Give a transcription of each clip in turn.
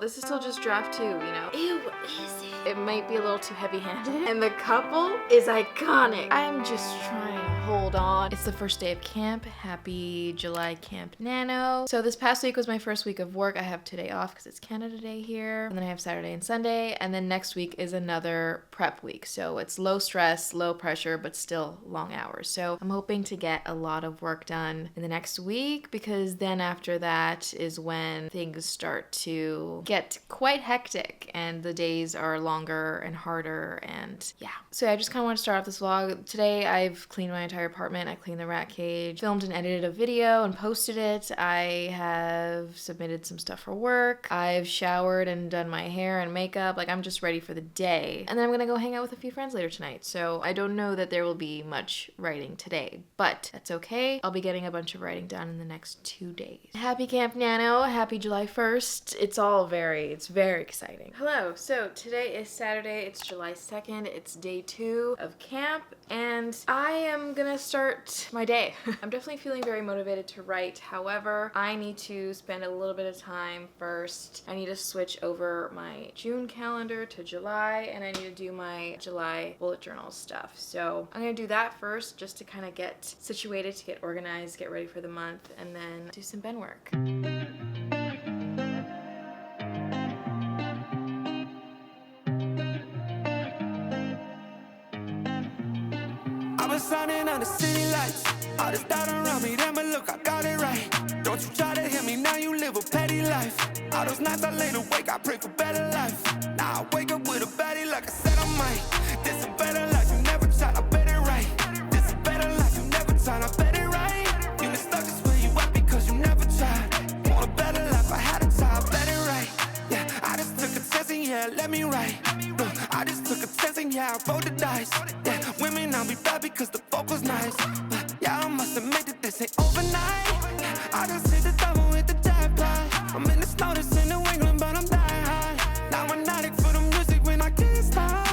This is still just draft 2, you know? Ew, is it? It might be a little too heavy-handed. And the couple is iconic. I'm just trying to hold on. It's the first day of camp. Happy July Camp NaNo. So this past week was my first week of work. I have today off because it's Canada Day here. And then I have Saturday and Sunday. And then next week is another prep week. So it's low stress, low pressure, but still long hours. So I'm hoping to get a lot of work done in the next week, because then after that is when things start to get quite hectic and the days are longer and harder, and yeah. So I just kind of want to start off this vlog. Today I've cleaned my entire apartment. I cleaned the rat cage, filmed and edited a video and posted it. I have submitted some stuff for work. I've showered and done my hair and makeup. Like, I'm just ready for the day. And then I'm gonna go hang out with a few friends later tonight. So I don't know that there will be much writing today, but that's okay. I'll be getting a bunch of writing done in the next 2 days. Happy Camp NaNo, happy July 1st. It's very exciting. Hello, so today is Saturday, it's July 2nd, it's day 2 of camp, and I am gonna start my day. I'm definitely feeling very motivated to write. However, I need to spend a little bit of time first. I need to switch over my June calendar to July, and I need to do my July bullet journal stuff. So I'm gonna do that first, just to kind of get situated, to get organized, get ready for the month, and then do some Ben work. I've been shining on the city lights. All this doubt around me, then but look, I got it right. Don't you try to hit me, now you live a petty life. All those nights I lay awake, I pray for better life. Now I wake up with a baddie like I said I might. This a better life, you never tried, I bet it right. This a better life, you never tried, I bet it right. You been stuck just where you at because you never tried. Want a better life, I had a try, I bet it right. Yeah, I just took a chance and yeah, let me write. I just took a chance and yeah, I rolled the dice. Yeah, women I'll be bad because the folk was nice. But yeah, I must admit that this ain't overnight. Yeah, I just hit the double with the jackpot. I'm in the snow, this in New England, but I'm dying high. Now I'm an addict for the music when I can't stop.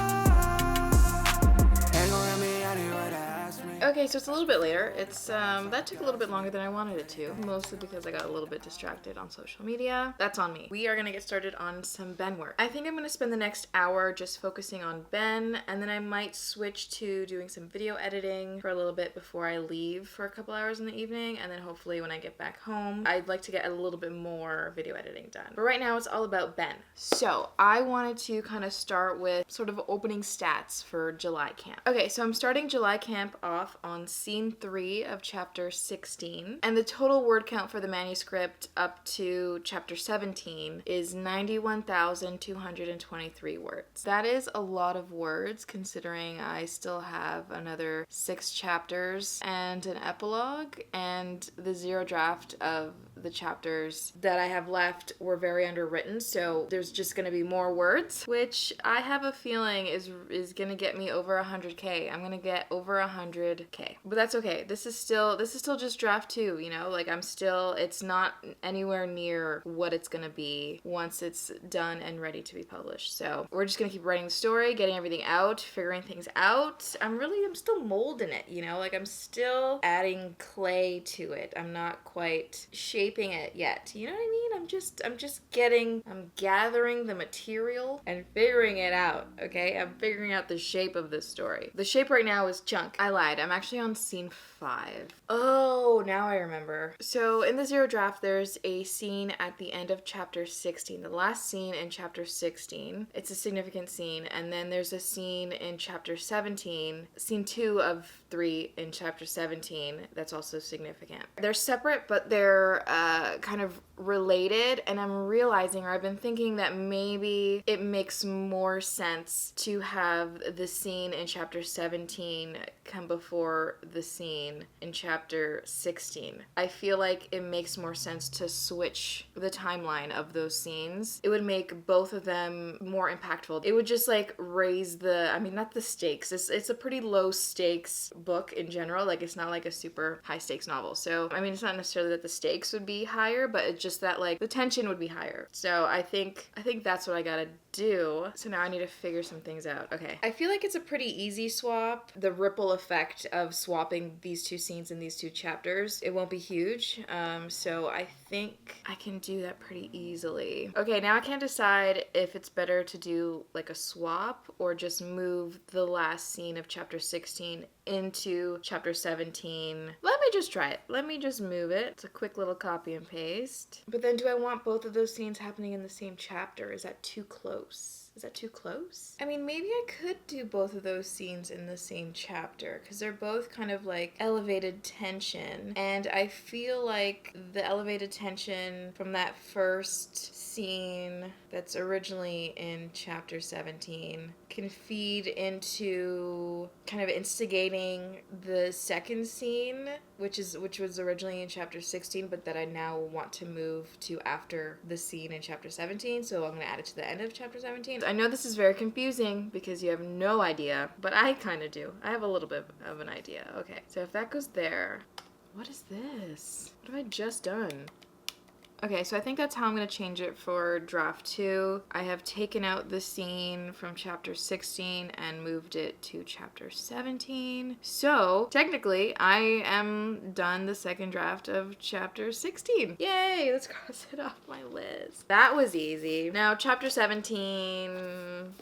Ain't gonna let me out here what I asked me. Okay, so it's a little bit later. It's that took a little bit longer than I wanted it to, mostly because I got a little bit distracted on social media. That's on me. We are gonna get started on some Ben work. I think I'm gonna spend the next hour just focusing on Ben, and then I might switch to doing some video editing for a little bit before I leave for a couple hours in the evening, and then hopefully when I get back home, I'd like to get a little bit more video editing done. But right now it's all about Ben. So I wanted to kind of start with sort of opening stats for July Camp. Okay, so I'm starting July Camp off on scene 3 of chapter 16, and the total word count for the manuscript up to chapter 17 is 91,223 words. That is a lot of words, considering I still have another 6 chapters and an epilogue, and the zero draft of the chapters that I have left were very underwritten, so there's just gonna be more words, which I have a feeling is gonna get me over 100k. I'm gonna get over 100k, but that's okay. This is still just draft 2, you know, like it's not anywhere near what it's gonna be once it's done and ready to be published. So we're just gonna keep writing the story, getting everything out, figuring things out. I'm still molding it, you know, like I'm still adding clay to it. I'm not quite shaping it yet. You know what I mean? I'm gathering the material and figuring it out, okay? I'm figuring out the shape of this story. The shape right now is chunk. I lied. I'm actually on scene 5. Oh, now I remember. So in the zero draft, there's a scene at the end of chapter 16, the last scene in chapter 16. It's a significant scene. And then there's a scene in chapter 17, scene 2 of 3 in chapter 17, that's also significant. They're separate, but they're kind of related, and I'm realizing, or I've been thinking, that maybe it makes more sense to have the scene in chapter 17 come before the scene in chapter 16. I feel like it makes more sense to switch the timeline of those scenes. It would make both of them more impactful. It would just like raise not the stakes. It's a pretty low stakes book in general. Like, it's not like a super high stakes novel. So, I mean, it's not necessarily that the stakes would be higher, but it just that like the tension would be higher. So I think that's what I gotta do. So now I need to figure some things out. Okay. I feel like it's a pretty easy swap. The ripple effect of swapping these two scenes in these two chapters, it won't be huge. So I think I can do that pretty easily. Okay, now I can't decide if it's better to do like a swap or just move the last scene of chapter 16 into chapter 17. Let me just try it. Let me just move it. It's a quick little copy and paste. But then do I want both of those scenes happening in the same chapter? Is that too close? Is that too close? I mean, maybe I could do both of those scenes in the same chapter because they're both kind of like elevated tension. And I feel like the elevated tension from that first scene that's originally in chapter 17 can feed into kind of instigating the second scene, which was originally in chapter 16, but that I now want to move to after the scene in chapter 17. So I'm going to add it to the end of chapter 17. I know this is very confusing because you have no idea, but I kind of do. I have a little bit of an idea. Okay, so if that goes there, what is this? What have I just done? Okay, so I think that's how I'm going to change it for draft 2. I have taken out the scene from chapter 16 and moved it to chapter 17. So, technically, I am done the second draft of chapter 16. Yay! Let's cross it off my list. That was easy. Now, chapter 17...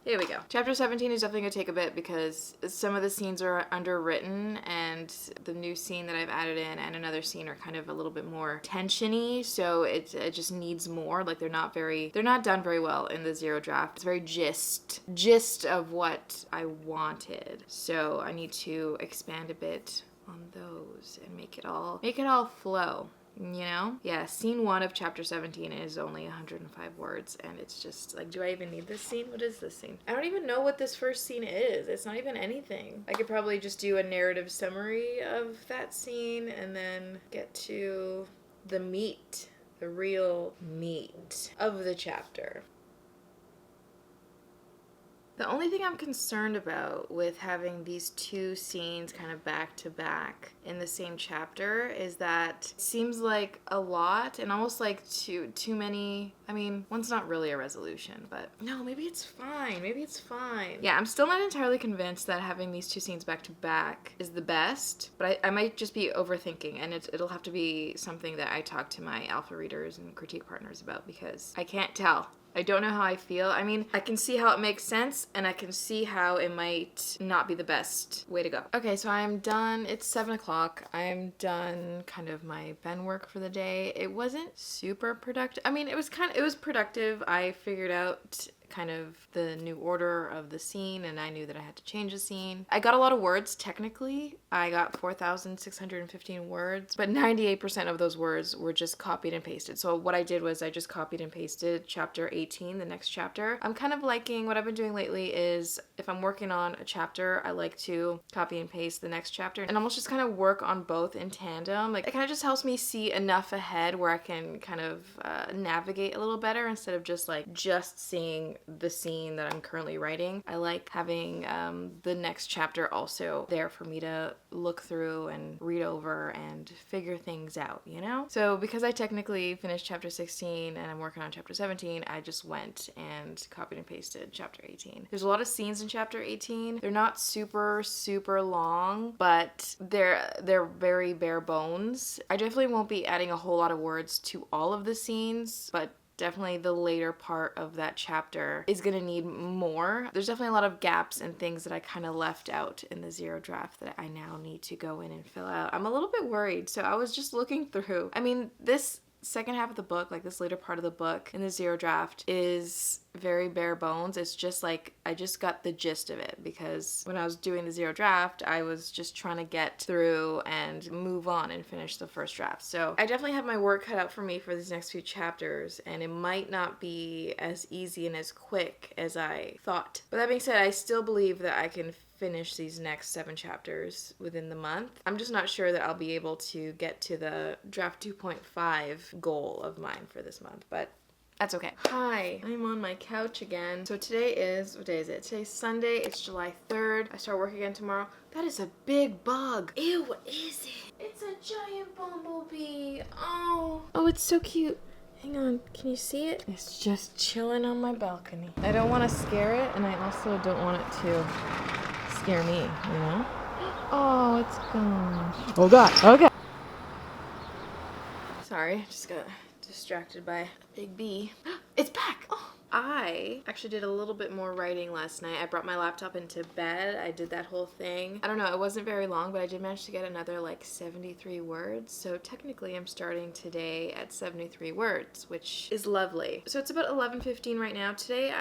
Here we go. Chapter 17 is definitely going to take a bit because some of the scenes are underwritten and the new scene that I've added in and another scene are kind of a little bit more tension-y, so it just needs more. Like they're not done very well in the zero draft. It's very gist of what I wanted. So I need to expand a bit on those and make it all flow. You know? Yeah, scene 1 of chapter 17 is only 105 words, and it's just like, do I even need this scene? What is this scene? I don't even know what this first scene is. It's not even anything. I could probably just do a narrative summary of that scene and then get to the meat, the real meat of the chapter. The only thing I'm concerned about with having these two scenes kind of back to back in the same chapter is that it seems like a lot and almost like too many. I mean, one's not really a resolution, but no, maybe it's fine. Maybe it's fine. Yeah, I'm still not entirely convinced that having these two scenes back to back is the best, but I might just be overthinking, and it'll have to be something that I talk to my alpha readers and critique partners about because I can't tell. I don't know how I feel. I mean, I can see how it makes sense, and I can see how it might not be the best way to go. Okay, so I'm done. It's 7 o'clock. I'm done kind of my pen work for the day. It wasn't super productive. I mean, it was productive. I figured out kind of the new order of the scene, and I knew that I had to change the scene. I got a lot of words technically. I got 4,615 words, but 98% of those words were just copied and pasted. So what I did was I just copied and pasted chapter 18, the next chapter. I'm kind of liking what I've been doing lately is if I'm working on a chapter, I like to copy and paste the next chapter and almost just kind of work on both in tandem. Like it kind of just helps me see enough ahead where I can kind of navigate a little better instead of just seeing the scene that I'm currently writing. I like having the next chapter also there for me to look through and read over and figure things out, you know? So because I technically finished chapter 16 and I'm working on chapter 17, I just went and copied and pasted chapter 18. There's a lot of scenes in chapter 18. They're not super long, but they're very bare bones. I definitely won't be adding a whole lot of words to all of the scenes, but definitely the later part of that chapter is going to need more. There's definitely a lot of gaps and things that I kind of left out in the zero draft that I now need to go in and fill out. I'm a little bit worried, so I was just looking through. I mean, this second half of the book, like this later part of the book in the zero draft is very bare bones. It's just like I just got the gist of it because when I was doing the zero draft, I was just trying to get through and move on and finish the first draft. So I definitely have my work cut out for me for these next few chapters, and it might not be as easy and as quick as I thought. But that being said, I still believe that I can finish these next 7 chapters within the month. I'm just not sure that I'll be able to get to the draft 2.5 goal of mine for this month, but that's okay. Hi, I'm on my couch again. So today is, what day is it? Today's Sunday, it's July 3rd. I start work again tomorrow. That is a big bug. Ew, what is it? It's a giant bumblebee. Oh, it's so cute. Hang on, can you see it? It's just chilling on my balcony. I don't want to scare it, and I also don't want it to scare me, you know? Oh, it's gone. Oh God, okay. Sorry, just got distracted by a big bee. It's back! Oh. I actually did a little bit more writing last night. I brought my laptop into bed. I did that whole thing. I don't know, it wasn't very long, but I did manage to get another like 73 words. So technically I'm starting today at 73 words, which is lovely. So it's about 11:15 right now. Today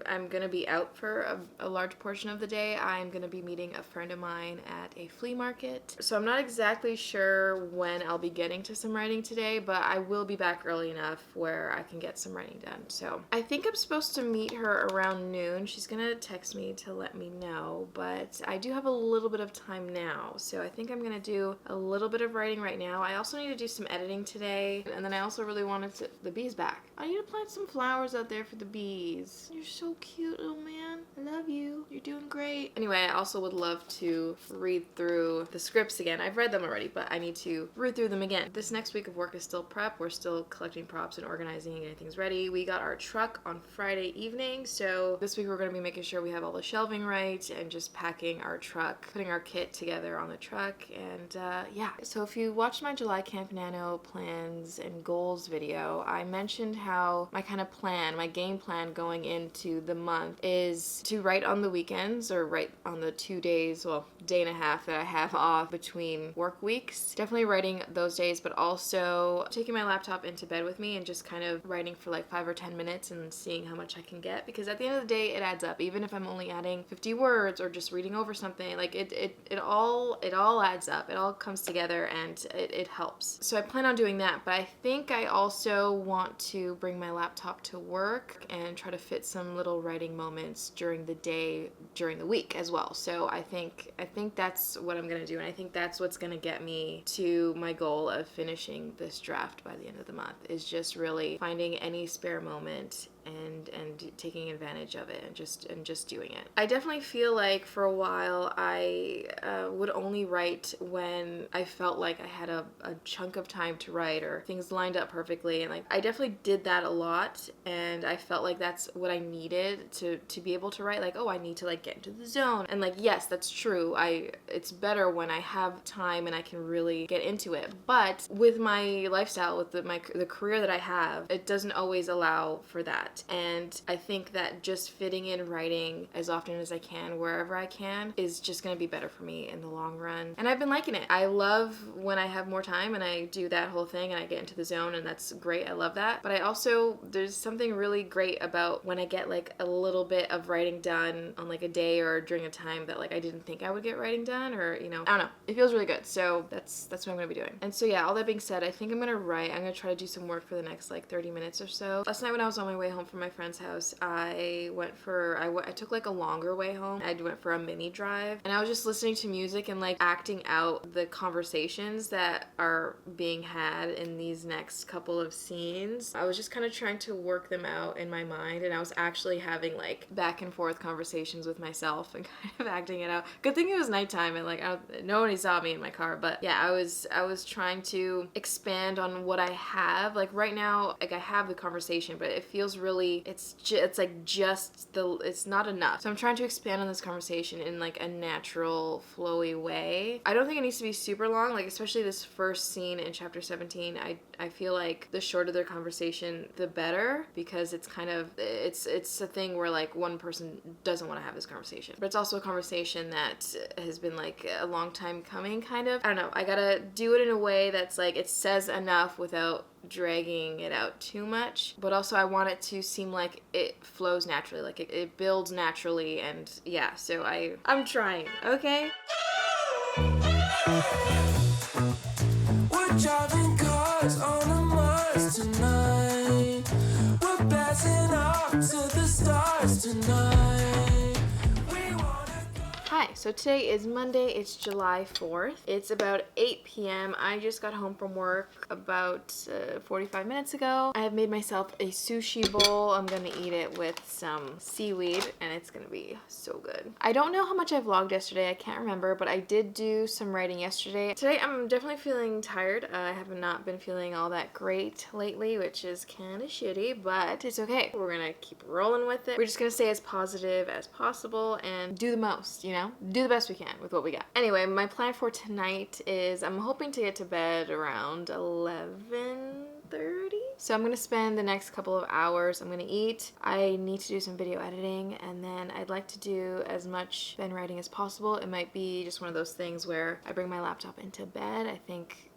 I'm gonna be out for a large portion of the day. I'm gonna be meeting a friend of mine at a flea market. So I'm not exactly sure when I'll be getting to some writing today, but I will be back early enough where I can get some writing done. So I think I'm supposed to meet her around noon. She's gonna text me to let me know, but I do have a little bit of time now, so I think I'm gonna do a little bit of writing right now. I also need to do some editing today, and then I also really wanted to... The bee's back. I need to plant some flowers out there for the bees. You're so cute, little man. I love you. You're doing great. Anyway, I also would love to read through the scripts again. I've read them already, but I need to read through them again. This next week of work is still prep. We're still collecting props and organizing and getting things ready. We got our truck on Friday evening, so this week we're going to be making sure we have all the shelving right and just packing our truck, putting our kit together on the truck, and yeah. So if you watched my July Camp NaNo plans and goals video, I mentioned how my kind of plan, my game plan going into the month is to write on the weekends or write on the 2 days, well, day and a half that I have off between work weeks. Definitely writing those days, but also taking my laptop into bed with me and just kind of writing for like 5 or 10 minutes and seeing how much I can get, because at the end of the day it adds up. Even if I'm only adding 50 words or just reading over something, like it all adds up. It all comes together and it helps. So I plan on doing that, but I think I also want to bring my laptop to work and try to fit some little writing moments during the day, during the week as well. So I think that's what I'm gonna do, and I think that's what's gonna get me to my goal of finishing this draft by the end of the month, is just really finding any spare moment and taking advantage of it and just doing it. I definitely feel like for a while I would only write when I felt like I had a chunk of time to write or things lined up perfectly, and like I definitely did that a lot, and I felt like that's what I needed to be able to write. Like, oh, I need to like get into the zone, and like, yes, that's true. It's better when I have time and I can really get into it, but with my lifestyle, with the career that I have, it doesn't always allow for that. And I think that just fitting in writing as often as I can, wherever I can, is just going to be better for me in the long run. And I've been liking it. I love when I have more time and I do that whole thing and I get into the zone, and that's great. I love that. But I also, there's something really great about when I get like a little bit of writing done on like a day or during a time that like I didn't think I would get writing done, or, you know, I don't know. It feels really good. So that's what I'm going to be doing. And so yeah, all that being said, I think I'm going to write. I'm going to try to do some work for the next like 30 minutes or so. Last night when I was on my way home from my friend's house, I took like a longer way home. I went for a mini drive, and I was just listening to music and like acting out the conversations that are being had in these next couple of scenes. I was just kind of trying to work them out in my mind, and I was actually having like back and forth conversations with myself and kind of acting it out. Good thing it was nighttime and like nobody saw me in my car, but yeah, I was trying to expand on what I have. Like right now, like I have the conversation, but it feels really, it's like just it's not enough. So I'm trying to expand on this conversation in like a natural, flowy way. I don't think it needs to be super long, like especially this first scene in chapter 17. I feel like the shorter their conversation, the better, because it's kind of, it's a thing where like one person doesn't want to have this conversation, but it's also a conversation that has been like a long time coming, kind of. I don't know. I gotta do it in a way that's like, it says enough without dragging it out too much, but also I want it to seem like it flows naturally, like it builds naturally, and yeah, so I'm trying, okay? We're driving cars on a Mars tonight. We're blasting off to the stars tonight. Hi, So today is Monday, it's July 4th. It's about 8 p.m. I just got home from work about 45 minutes ago. I have made myself a sushi bowl. I'm gonna eat it with some seaweed and it's gonna be so good. I don't know how much I vlogged yesterday, I can't remember, but I did do some writing yesterday. Today I'm definitely feeling tired. I have not been feeling all that great lately, which is kind of shitty, but it's okay. We're gonna keep rolling with it. We're just gonna stay as positive as possible and do the most, you know? Do the best we can with what we got. Anyway, my plan for tonight is I'm hoping to get to bed around 11:30. So I'm gonna spend the next couple of hours. I'm gonna eat. I need to do some video editing, and then I'd like to do as much pen writing as possible. It might be just one of those things where I bring my laptop into bed. I think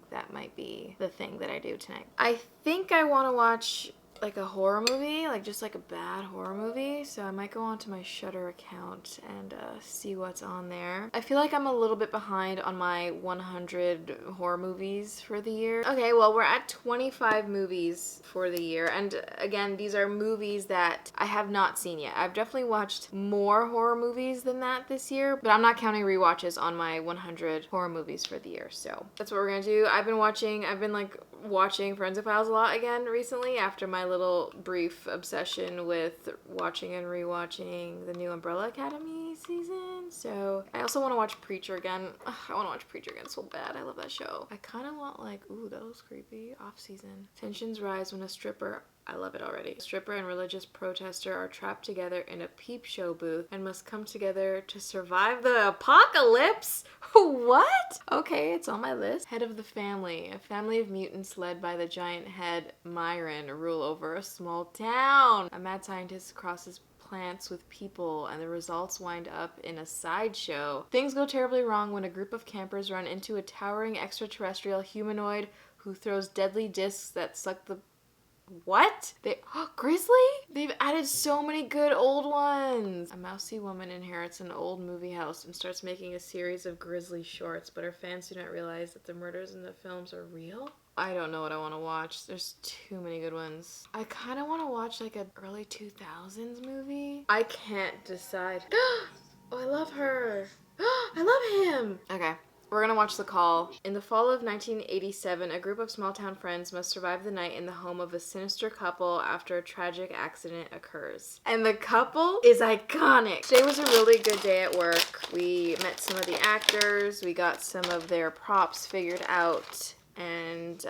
that might be the thing that I do tonight. I think I want to watch like a horror movie, like just like a bad horror movie. So I might go onto my Shudder account and see what's on there. I feel like I'm a little bit behind on my 100 horror movies for the year. Okay, well, we're at 25 movies for the year. And again, these are movies that I have not seen yet. I've definitely watched more horror movies than that this year, but I'm not counting rewatches on my 100 horror movies for the year. So that's what we're gonna do. I've been watching Forensic Files a lot again recently after my little brief obsession with watching and rewatching the new Umbrella Academy season. So I also want to watch Preacher again. Ugh, I want to watch Preacher again so bad. I love that show. I kind of want like, ooh, that was creepy, off season. Tensions rise when a stripper, I love it already. A stripper and religious protester are trapped together in a peep show booth and must come together to survive the apocalypse. What? Okay, it's on my list. Head of the family. A family of mutants led by the giant head Myron rule over a small town. A mad scientist crosses plants with people and the results wind up in a sideshow. Things go terribly wrong when a group of campers run into a towering extraterrestrial humanoid who throws deadly discs that suck the what? Grizzly? They've added so many good old ones. A mousy woman inherits an old movie house and starts making a series of Grizzly shorts, but her fans do not realize that the murders in the films are real. I don't know what I want to watch. There's too many good ones. I kind of want to watch like an early 2000s movie. I can't decide. Oh, I love her. I love him. Okay. We're gonna watch The Call. In the fall of 1987, a group of small-town friends must survive the night in the home of a sinister couple after a tragic accident occurs. And the couple is iconic. Today was a really good day at work. We met some of the actors, we got some of their props figured out, and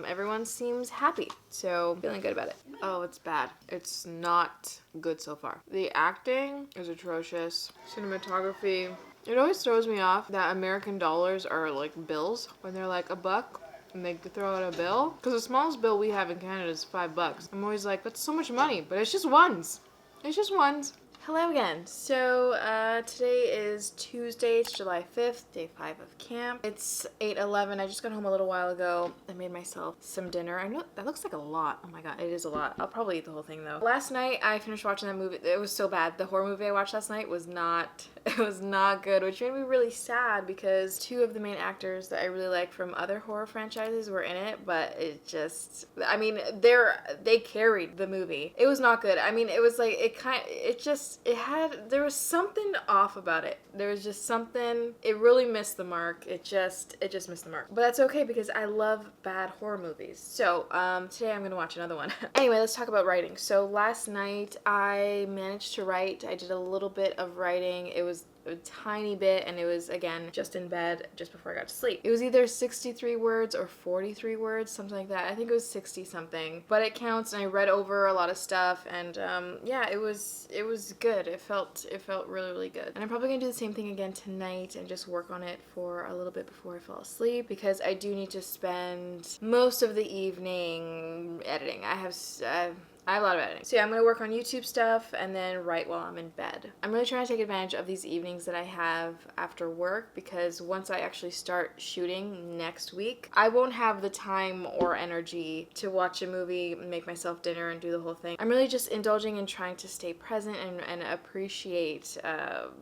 everyone seems happy. So, feeling good about it. Oh, it's bad. It's not good so far. The acting is atrocious. Cinematography. It always throws me off that American dollars are like bills when they're like $1 and they throw out a bill. Because the smallest bill we have in Canada is $5. I'm always like, that's so much money, but it's just ones. It's just ones. Hello again. So today is Tuesday, it's July 5th, day 5 of camp. It's 8:11. I just got home a little while ago. I made myself some dinner. I know that looks like a lot. Oh my god, it is a lot. I'll probably eat the whole thing though. Last night I finished watching that movie. It was so bad. The horror movie I watched last night was not good, which made me really sad because two of the main actors that I really like from other horror franchises were in it, but it just, I mean, they carried the movie. It was not good. I mean, it was like, there was something off about it. There was just something, it really missed the mark. It just missed the mark. But that's okay because I love bad horror movies. So, today I'm gonna watch another one. Anyway, let's talk about writing. So last night I managed to write. I did a little bit of writing. It was a tiny bit, and it was, again, just in bed just before I got to sleep. It was either 63 words or 43 words, something like that. I think it was 60 something, but it counts, and I read over a lot of stuff, and yeah, it was good. It felt really, really good. And I'm probably gonna do the same thing again tonight and just work on it for a little bit before I fall asleep, because I do need to spend most of the evening editing. I have a lot of editing. So yeah, I'm going to work on YouTube stuff and then write while I'm in bed. I'm really trying to take advantage of these evenings that I have after work, because once I actually start shooting next week, I won't have the time or energy to watch a movie, make myself dinner, and do the whole thing. I'm really just indulging in trying to stay present and appreciate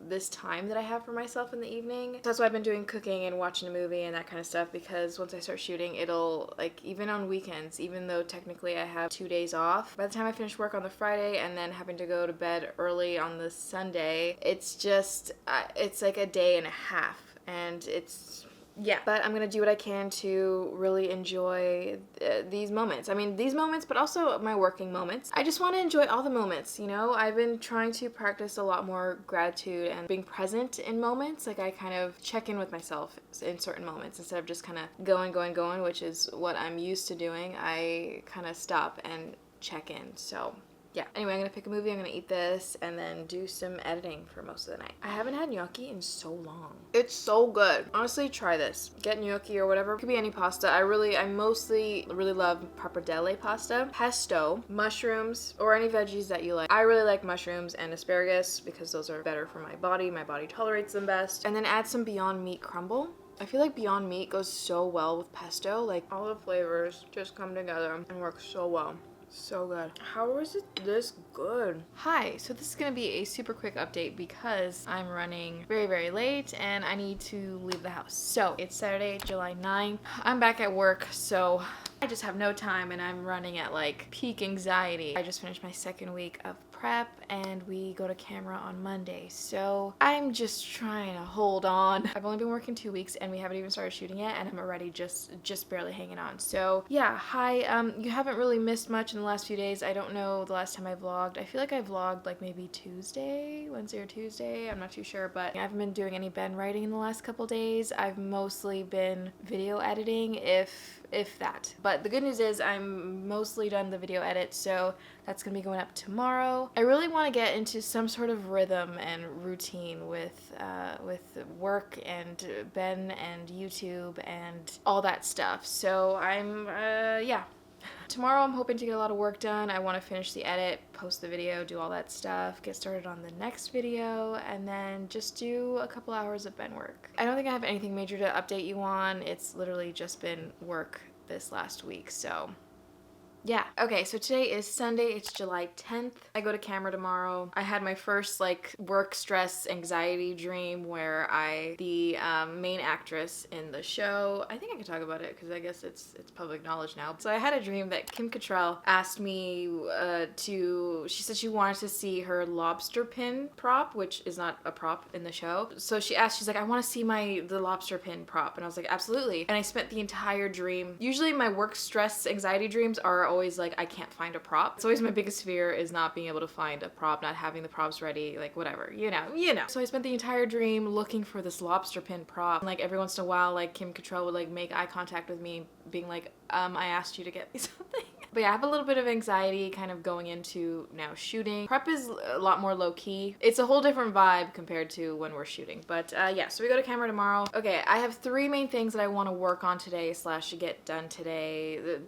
this time that I have for myself in the evening. So that's why I've been doing cooking and watching a movie and that kind of stuff, because once I start shooting, it'll, like, even on weekends, even though technically I have 2 days off, by the time I finish work on the Friday and then having to go to bed early on the Sunday, it's just, it's like a day and a half, and it's, yeah. But I'm gonna do what I can to really enjoy these moments. I mean, these moments, but also my working moments. I just want to enjoy all the moments, you know? I've been trying to practice a lot more gratitude and being present in moments. Like, I kind of check in with myself in certain moments instead of just kind of going, which is what I'm used to doing. I kind of stop and check in. So yeah. Anyway, I'm gonna pick a movie, I'm gonna eat this, and then do some editing for most of the night. I haven't had gnocchi in so long. It's so good. Honestly, try this. Get gnocchi or whatever. It could be any pasta. I mostly really love pappardelle pasta, pesto, mushrooms, or any veggies that you like. I really like mushrooms and asparagus because those are better for my body. My body tolerates them best. And then add some Beyond Meat crumble. I feel like Beyond Meat goes so well with pesto. Like, all the flavors just come together and work so well. So good. How is it this good? Hi, so this is gonna be a super quick update because I'm running very, very late and I need to leave the house. So it's Saturday, July 9th. I'm back at work, so I just have no time and I'm running at like peak anxiety. I just finished my second week of prep and we go to camera on Monday, so I'm just trying to hold on. I've only been working 2 weeks and we haven't even started shooting yet, and I'm already just barely hanging on. So yeah, hi. You haven't really missed much in the last few days. I don't know the last time I vlogged. I feel like I vlogged like maybe Wednesday or Tuesday. I'm not too sure, but I haven't been doing any Ben writing in the last couple days. I've mostly been video editing, if that. But the good news is I'm mostly done the video edit, so that's gonna be going up tomorrow. I really want to get into some sort of rhythm and routine with work and Ben and YouTube and all that stuff. So I'm yeah. Tomorrow I'm hoping to get a lot of work done. I want to finish the edit, post the video, do all that stuff, get started on the next video, and then just do a couple hours of Ben work. I don't think I have anything major to update you on. It's literally just been work this last week, so yeah. Okay, so today is Sunday. It's July 10th. I go to camera tomorrow. I had my first like work stress anxiety dream where the main actress in the show, I think I can talk about it because I guess it's public knowledge now. So I had a dream that Kim Cattrall asked me she said she wanted to see her lobster pin prop, which is not a prop in the show. So she's like, I want to see the lobster pin prop. And I was like, absolutely. And I spent the entire dream. Usually my work stress anxiety dreams are always like, I can't find a prop. It's always my biggest fear is not being able to find a prop, not having the props ready, like whatever, you know. So I spent the entire dream looking for this lobster pin prop. And, like, every once in a while, like, Kim Cattrall would like make eye contact with me, being like, I asked you to get me something. But yeah, I have a little bit of anxiety kind of going into now shooting. Prep is a lot more low-key. It's a whole different vibe compared to when we're shooting. But yeah, so we go to camera tomorrow. Okay, I have 3 main things that I want to work on today / get done today. The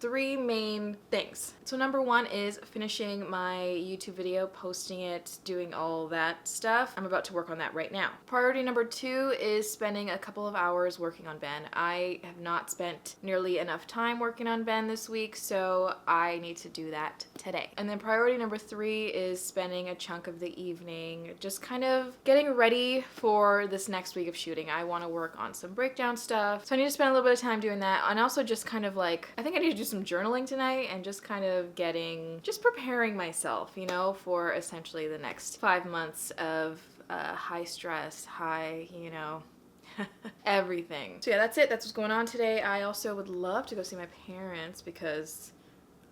three main things. So number 1 is finishing my YouTube video, posting it, doing all that stuff. I'm about to work on that right now. Priority number 2 is spending a couple of hours working on Ben. I have not spent nearly enough time working on Ben this week, so I need to do that today. And then priority number 3 is spending a chunk of the evening just kind of getting ready for this next week of shooting. I want to work on some breakdown stuff, so I need to spend a little bit of time doing that, and also just kind of like, I think I need to do some journaling tonight and just kind of preparing myself, you know, for essentially the next 5 months of high stress, you know, everything. So yeah, that's it. That's what's going on today. I also would love to go see my parents because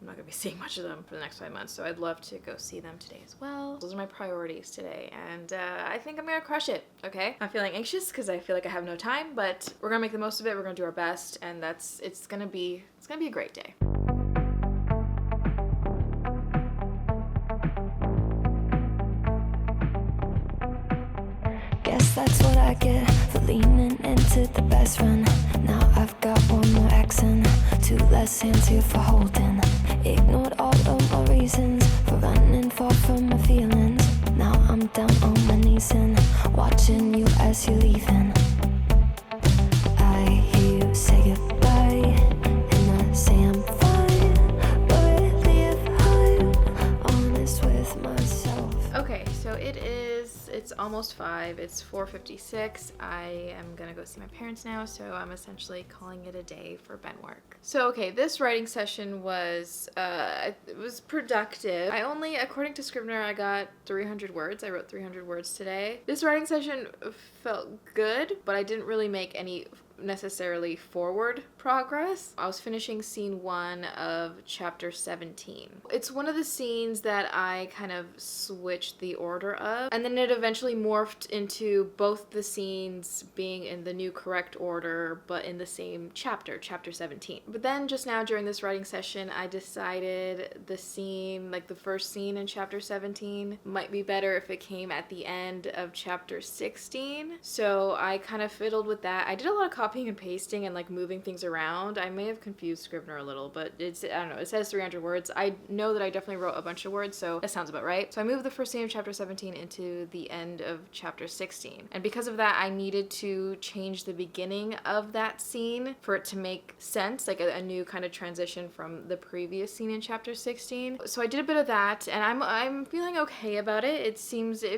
I'm not gonna be seeing much of them for the next 5 months, so I'd love to go see them today as well. Those are my priorities today, and I think I'm gonna crush it, okay? I'm feeling anxious because I feel like I have no time, but we're gonna make the most of it. We're gonna do our best, and it's gonna be a great day. Guess that's what I get for leaning into the best friend. Now I've got 1 more accent, 2 less hands here for holding. Ignored all of my reasons for running far from my feelings. Now I'm down on my knees and watching you as you're leaving. I hear you say goodbye, and I say I'm fine, but if I'm honest with myself. Okay, so it's almost 5. It's 4:56. I am gonna go see my parents now, so I'm essentially calling it a day for Ben work. So okay, this writing session was it was productive. I only, according to Scrivener, I got 300 words. I wrote 300 words today. This writing session felt good, but I didn't really make any necessarily forward progress. I was finishing scene 1 of chapter 17. It's one of the scenes that I kind of switched the order of, and then it eventually morphed into both the scenes being in the new correct order but in the same chapter, chapter 17. But then just now during this writing session, I decided the scene, like the first scene in chapter 17, might be better if it came at the end of chapter 16. So I kind of fiddled with that. I did a lot of copying and pasting and like moving things around. I may have confused Scrivener a little, but it's, I don't know, it says 300 words. I know that I definitely wrote a bunch of words, so that sounds about right. So I moved the first scene of chapter 17 into the end of chapter 16. And because of that, I needed to change the beginning of that scene for it to make sense, like a new kind of transition from the previous scene in chapter 16. So I did a bit of that, and I'm feeling okay about it. It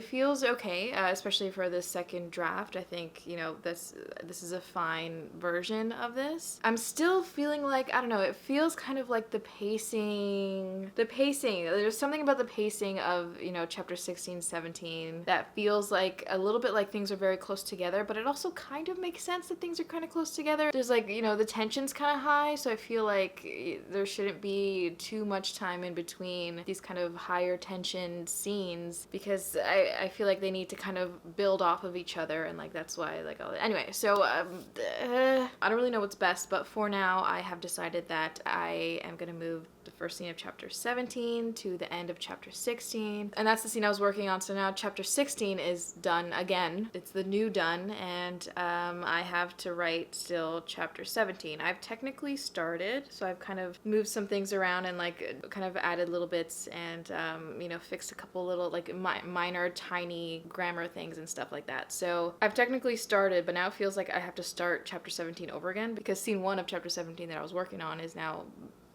feels okay, especially for the second draft. I think, you know, this is a fine version of this. I'm still feeling like, I don't know, it feels kind of like the pacing, there's something about the pacing of, you know, chapter 16, 17 that feels like a little bit like things are very close together, but it also kind of makes sense that things are kind of close together. There's like, you know, the tension's kind of high, so I feel like there shouldn't be too much time in between these kind of higher tension scenes, because I feel like they need to kind of build off of each other, and like that's why, like, anyway, so I don't really know what's best, but for now I have decided that I am gonna move the first scene of chapter 17 to the end of chapter 16, and that's the scene I was working on. So now chapter 16 is done again. It's the new done, and I have to write still chapter 17. I've technically started, so I've kind of moved some things around and like kind of added little bits and you know, fixed a couple little like minor tiny grammar things and stuff like that. So I've technically started, but now it feels like I have to start chapter 17 over again, because scene 1 of chapter 17 that I was working on is now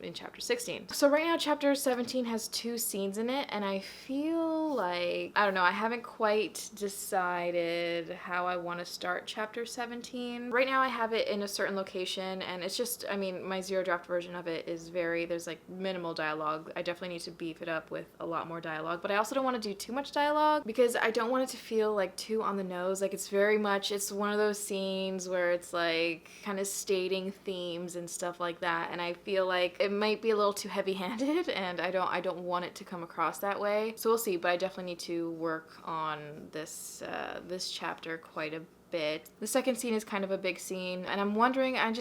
in chapter 16. So right now chapter 17 has 2 scenes in it, and I feel like, I don't know, I haven't quite decided how I want to start chapter 17. Right now I have it in a certain location, and it's just, I mean, my zero draft version of it is there's like minimal dialogue. I definitely need to beef it up with a lot more dialogue, but I also don't want to do too much dialogue because I don't want it to feel like too on the nose. Like it's one of those scenes where it's like kind of stating themes and stuff like that, and I feel like it might be a little too heavy-handed, and I don't want it to come across that way. So we'll see, but I definitely need to work on this chapter quite a bit. The second scene is kind of a big scene, and I'm wondering, I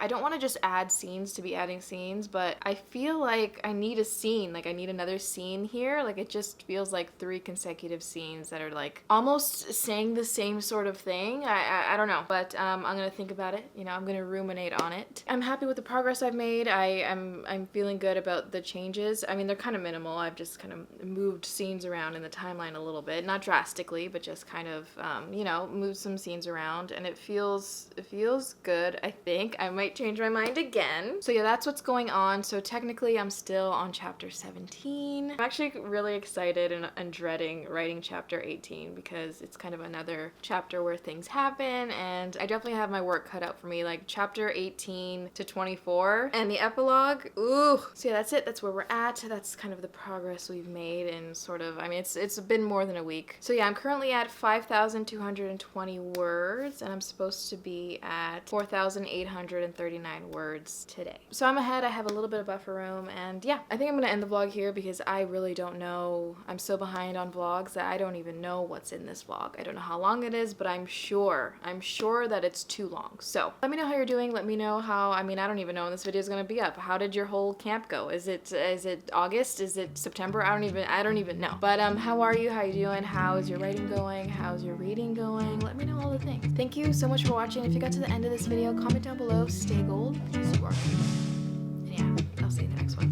don't want to just add scenes to be adding scenes, but I feel like I need a scene, like I need another scene here. Like it just feels like 3 consecutive scenes that are like almost saying the same sort of thing. I don't know, but I'm gonna think about it. You know, I'm gonna ruminate on it. I'm happy with the progress I've made. I'm feeling good about the changes. I mean, they're kind of minimal. I've just kind of moved scenes around in the timeline a little bit, not drastically, but just kind of you know, moved some scenes around, and it feels good. I think I might change my mind again. So yeah, that's what's going on. So technically I'm still on chapter 17. I'm actually really excited and dreading writing chapter 18, because it's kind of another chapter where things happen, and I definitely have my work cut out for me. Like chapter 18 to 24 and the epilogue, ooh. So yeah, that's it. That's where we're at. That's kind of the progress we've made, and sort of, I mean, it's been more than a week. So yeah, I'm currently at 5,220 words, and I'm supposed to be at 4,839 words today. So I'm ahead. I have a little bit of buffer room, and yeah, I think I'm gonna end the vlog here because I really don't know. I'm so behind on vlogs that I don't even know what's in this vlog. I don't know how long it is, but I'm sure that it's too long. So let me know how you're doing. Let me know how, I mean, I don't even know when this video is gonna be up. How did your whole camp go? Is it August? Is it September? I don't even know. But how are you? How you doing? How is your writing going? How's your reading going? Let me know all the things. Thank you so much for watching. If you got to the end of this video, comment down below. Stay gold, because you are. And yeah, I'll see you in the next one.